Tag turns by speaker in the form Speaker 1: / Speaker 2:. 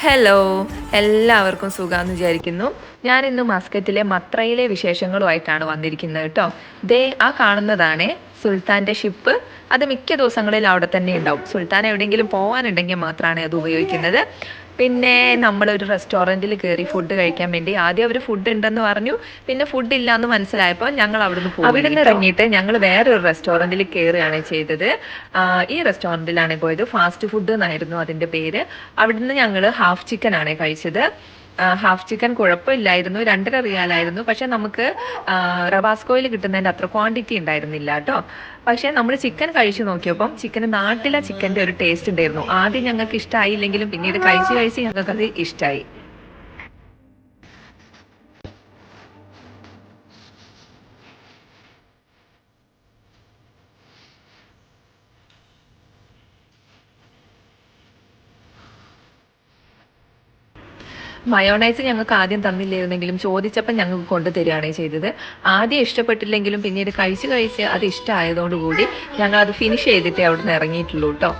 Speaker 1: Hello, എല്ലാവർക്കും സുഖാന്ന് വിചാരിക്കുന്നു. ഞാൻ ഇന്ന് മസ്കറ്റിലെ മത്രയിലെ വിശേഷങ്ങളുമായിട്ടാണ് വന്നിരിക്കുന്നത് കേട്ടോ. ദേ ആ കാണുന്നതാണ് സുൽത്താൻ്റെ ഷിപ്പ്. അത് മിക്ക ദിവസങ്ങളിൽ അവിടെ തന്നെ ഉണ്ടാവും. സുൽത്താൻ എവിടെയെങ്കിലും പോകാനുണ്ടെങ്കിൽ മാത്രമാണ് അത് ഉപയോഗിക്കുന്നത്. പിന്നെ നമ്മളൊരു റെസ്റ്റോറൻറ്റിൽ കയറി ഫുഡ് കഴിക്കാൻ വേണ്ടി ആദ്യം അവർ ഫുഡ് ഉണ്ടെന്ന് പറഞ്ഞു. പിന്നെ ഫുഡ് ഇല്ല എന്ന് മനസ്സിലായപ്പോൾ ഞങ്ങൾ അവിടുന്ന് പോകും. അവിടുന്ന് ഇറങ്ങിയിട്ട് ഞങ്ങൾ വേറൊരു റെസ്റ്റോറൻറ്റിൽ കയറുകയാണ് ചെയ്തത്. ഈ റെസ്റ്റോറൻറ്റിലാണ് പോയത്. ഫാസ്റ്റ് ഫുഡ് എന്നായിരുന്നു അതിൻ്റെ പേര്. അവിടുന്ന് ഞങ്ങൾ ഹാഫ് ചിക്കൻ ആണ് കഴിച്ചത്. ഹാഫ് ചിക്കൻ കുഴപ്പമില്ലായിരുന്നു, 2.5 റിയാലായിരുന്നു. പക്ഷെ നമുക്ക് റബാസ്കോയിൽ കിട്ടുന്നതിൻ്റെ അത്ര ക്വാണ്ടിറ്റി ഉണ്ടായിരുന്നില്ല കേട്ടോ. പക്ഷെ നമ്മൾ ചിക്കൻ കഴിച്ചു നോക്കിയപ്പം ചിക്കന് നാട്ടിലെ ചിക്കൻ്റെ ഒരു ടേസ്റ്റ് ഉണ്ടായിരുന്നു. ആദ്യം ഞങ്ങൾക്ക് ഇഷ്ടമായില്ലെങ്കിലും പിന്നീട് കഴിച്ച് കഴിച്ച് ഞങ്ങൾക്കത് ഇഷ്ടമായി. മയോണൈസ് ഞങ്ങൾക്ക് ആദ്യം തന്നില്ലായിരുന്നെങ്കിലും ചോദിച്ചപ്പോൾ ഞങ്ങൾക്ക് കൊണ്ടുതരികയാണ് ചെയ്തത്. ആദ്യം ഇഷ്ടപ്പെട്ടില്ലെങ്കിലും പിന്നീട് കഴിച്ച് കഴിച്ച് അത് ഇഷ്ടമായതോടുകൂടി ഞങ്ങൾ അത് ഫിനിഷ് ചെയ്തിട്ടേ അവിടെ നിന്ന് ഇറങ്ങിയിട്ടുള്ളൂ കേട്ടോ.